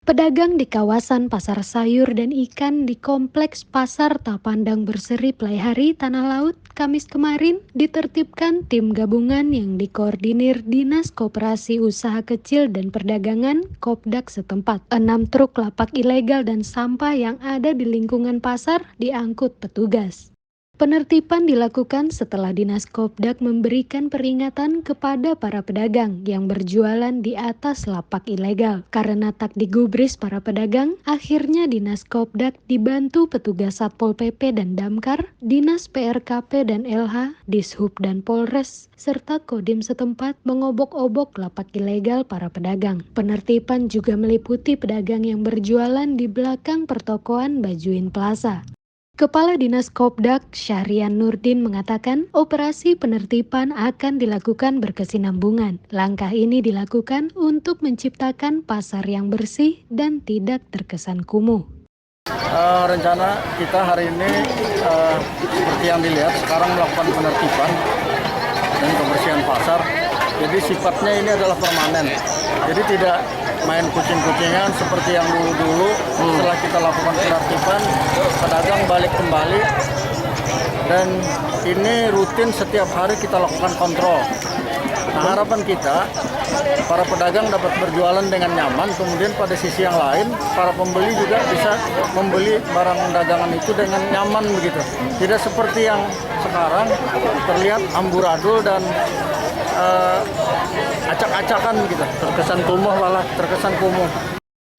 Pedagang di kawasan pasar sayur dan ikan di Kompleks Pasar Tapandang Berseri Playhari Tanah Laut, Kamis kemarin ditertibkan tim gabungan yang dikoordinir Dinas Koperasi Usaha Kecil dan Perdagangan Kopdak setempat. 6 truk lapak ilegal dan sampah yang ada di lingkungan pasar diangkut petugas. Penertiban dilakukan setelah Dinas Kopdak memberikan peringatan kepada para pedagang yang berjualan di atas lapak ilegal. Karena tak digubris para pedagang, akhirnya Dinas Kopdak dibantu petugas Satpol PP dan Damkar, Dinas PRKP dan LH, Dishub dan Polres, serta Kodim setempat mengobok-obok lapak ilegal para pedagang. Penertiban juga meliputi pedagang yang berjualan di belakang pertokoan Bajuin Plaza. Kepala Dinas Kopdak Syahrian Nurdin mengatakan operasi penertiban akan dilakukan berkesinambungan. Langkah ini dilakukan untuk menciptakan pasar yang bersih dan tidak terkesan kumuh. Rencana kita hari ini seperti yang dilihat sekarang melakukan penertiban dan kebersihan pasar. Jadi sifatnya ini adalah permanen. Jadi tidak main kucing-kucingan seperti yang dulu-dulu. Setelah kita lakukan penertiban, pedagang balik kembali. Dan ini rutin setiap hari kita lakukan kontrol. Nah, harapan kita, para pedagang dapat berjualan dengan nyaman, kemudian pada sisi yang lain, para pembeli juga bisa membeli barang dagangan itu dengan nyaman begitu. Tidak seperti yang sekarang terlihat amburadul dan acak-acakan gitu, terkesan kumuh malah terkesan kumuh.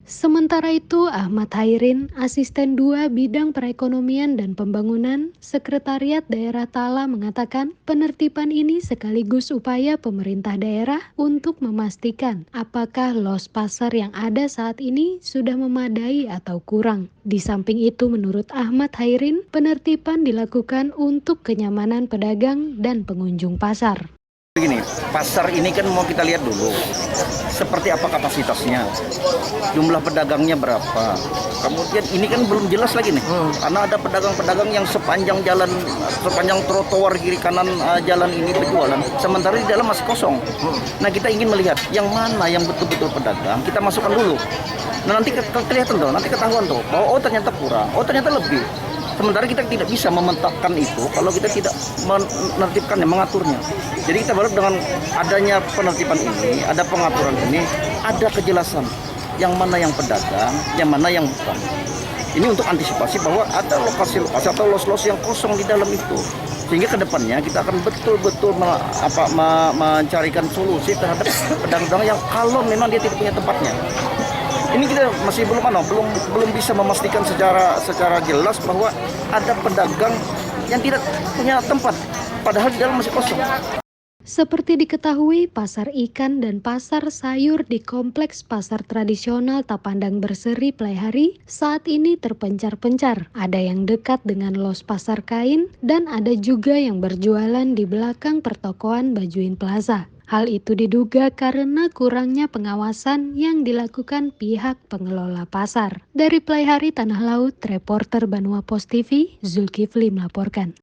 Sementara itu, Ahmad Hairin, Asisten 2 Bidang Perekonomian dan Pembangunan, Sekretariat Daerah Tala mengatakan penertiban ini sekaligus upaya pemerintah daerah untuk memastikan apakah los pasar yang ada saat ini sudah memadai atau kurang. Di samping itu, menurut Ahmad Hairin, penertiban dilakukan untuk kenyamanan pedagang dan pengunjung pasar. Begini, pasar ini kan mau kita lihat dulu seperti apa kapasitasnya, jumlah pedagangnya berapa. Kemudian ini kan belum jelas lagi nih, karena ada pedagang-pedagang yang sepanjang jalan, sepanjang trotoar kiri kanan jalan ini berjualan, sementara di dalam masih kosong. Nah, kita ingin melihat yang mana yang betul-betul pedagang, kita masukkan dulu. Nah, nanti kelihatan tuh, nanti ketahuan tuh, bahwa ternyata kurang, ternyata lebih. Sementara kita tidak bisa mementakkan itu kalau kita tidak menertibkannya, mengaturnya. Jadi kita berharap dengan adanya penertiban ini, ada pengaturan ini, ada kejelasan yang mana yang pedagang, yang mana yang bukan. Ini untuk antisipasi bahwa ada lokasi-lokasi atau los-los yang kosong di dalam itu. Sehingga ke depannya kita akan betul-betul mencarikan solusi terhadap pedagang yang kalau memang dia tidak punya tempatnya. Ini kita masih belum bisa memastikan secara jelas bahwa ada pedagang yang tidak punya tempat, padahal di dalam masih kosong. Seperti diketahui, pasar ikan dan pasar sayur di Kompleks Pasar Tradisional Tapandang Berseri Playhari saat ini terpencar-pencar. Ada yang dekat dengan los pasar kain dan ada juga yang berjualan di belakang pertokoan Bajuin Plaza. Hal itu diduga karena kurangnya pengawasan yang dilakukan pihak pengelola pasar. Dari Playhari Tanah Laut, reporter Banua Post TV, Zulkifli melaporkan.